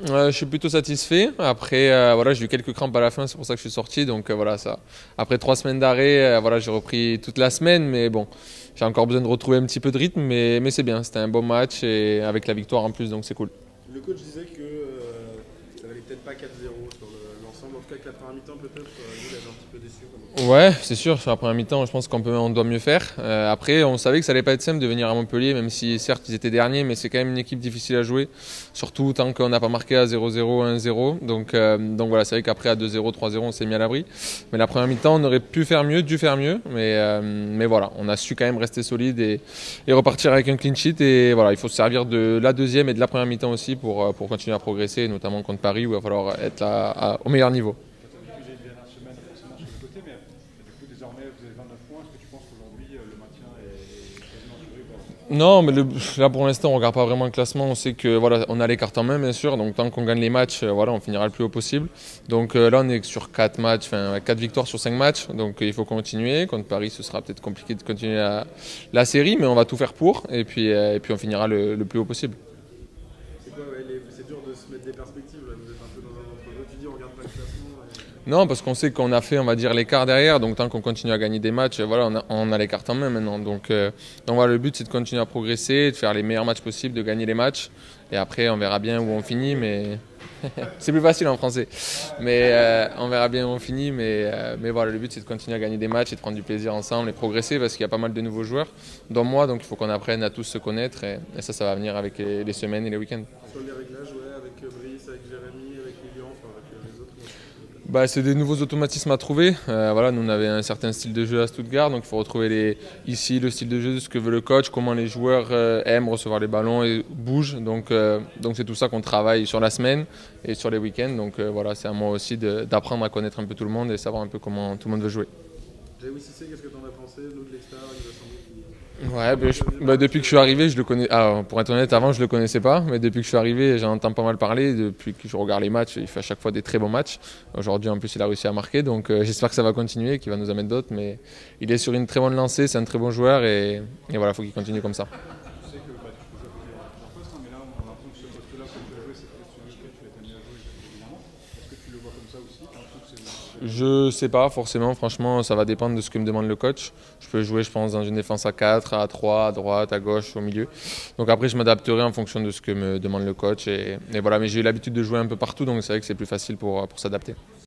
Je suis plutôt satisfait. Après, voilà, j'ai eu quelques crampes à la fin, c'est pour ça que je suis sorti. Donc voilà, ça. Après 3 semaines d'arrêt, voilà, j'ai repris toute la semaine, mais bon, j'ai encore besoin de retrouver un petit peu de rythme, mais c'est bien. C'était un bon match et avec la victoire en plus, donc c'est cool. Le coach disait que ça valait peut-être pas 4-0 sur l'ensemble. En tout cas, que la première mi-temps, peut-être, nous, il avait un petit peu déçu. Ouais, c'est sûr. Sur la première mi-temps, je pense on doit mieux faire. Après, on savait que ça allait pas être simple de venir à Montpellier, même si certes ils étaient derniers, mais c'est quand même une équipe difficile à jouer. Surtout tant qu'on n'a pas marqué à 0-0, 1-0. Donc voilà, c'est vrai qu'après à 2-0, 3-0, on s'est mis à l'abri. Mais la première mi-temps, on aurait pu faire mieux, dû faire mieux. Mais voilà, on a su quand même rester solide et repartir avec un clean sheet. Et voilà, il faut se servir de la deuxième et de la première mi-temps aussi pour continuer à progresser, notamment contre Paris où il va falloir être là, au meilleur niveau. J'ai une dernière semaine forcément sur le côté, mais du coup désormais vous avez 29 points. Est-ce que tu penses qu'aujourd'hui le maintien est quasiment assuré ou pas? Non, mais là pour l'instant on regarde pas vraiment le classement. On sait que voilà, on a les cartes en main bien sûr. Donc tant qu'on gagne les matchs, voilà, on finira le plus haut possible. Donc là on est sur 4 matchs, enfin 4 victoires sur 5 matchs. Donc il faut continuer. Contre Paris, ce sera peut-être compliqué de continuer la série, mais on va tout faire pour. Et puis on finira le plus haut possible. C'est quoi, ouais, c'est dur de se mettre des perspectives, là. Vous êtes un peu dans un entre-deux. Tu dis, on regarde pas le classement. Non, parce qu'on sait qu'on a fait, on va dire, l'écart derrière. Donc tant qu'on continue à gagner des matchs, voilà, on a les cartes en main maintenant. Donc voilà, le but c'est de continuer à progresser, de faire les meilleurs matchs possibles, de gagner les matchs. Et après, on verra bien où on finit. Mais c'est plus facile en français. Mais on verra bien où on finit. Mais voilà, le but c'est de continuer à gagner des matchs et de prendre du plaisir ensemble et progresser parce qu'il y a pas mal de nouveaux joueurs, dont moi. Donc il faut qu'on apprenne à tous se connaître. Et ça va venir avec les semaines et les week-ends. Sur les réglages, ouais, avec Brice, avec Jérémy, avec Lilian, enfin avec les autres. Bah, c'est des nouveaux automatismes à trouver. Voilà, nous on avait un certain style de jeu à Stuttgart, donc il faut retrouver ici le style de jeu, ce que veut le coach, comment les joueurs aiment recevoir les ballons et bougent. Donc c'est tout ça qu'on travaille sur la semaine et sur les week-ends. Donc voilà, c'est à moi aussi d'apprendre à connaître un peu tout le monde et savoir un peu comment tout le monde veut jouer. Jamie Cissé, qu'est-ce que tu en as pensé? Nous de l'extérieur, il nous a semblé qu'il. Ouais, depuis que je suis arrivé, je le connais. Ah, pour être honnête, avant je le connaissais pas, mais depuis que je suis arrivé, j'en entends pas mal parler. Depuis que je regarde les matchs, il fait à chaque fois des très bons matchs. Aujourd'hui, en plus, il a réussi à marquer, donc j'espère que ça va continuer, qu'il va nous en mettre d'autres. Mais il est sur une très bonne lancée, c'est un très bon joueur et voilà, faut qu'il continue comme ça. Tu sais que tu peux jouer à plusieurs postes, hein, mais là on a l'impression que ce poste-là que tu as joué, c'est le poste sur lequel tu as été amené à jouer évidemment. Est-ce que tu le vois comme ça aussi? T'as l'impression que Je sais pas forcément, franchement, ça va dépendre de ce que me demande le coach. Je peux jouer, je pense, dans une défense à 4, à 3, à droite, à gauche, au milieu. Donc après, je m'adapterai en fonction de ce que me demande le coach. Et voilà, mais j'ai eu l'habitude de jouer un peu partout, donc c'est vrai que c'est plus facile pour s'adapter.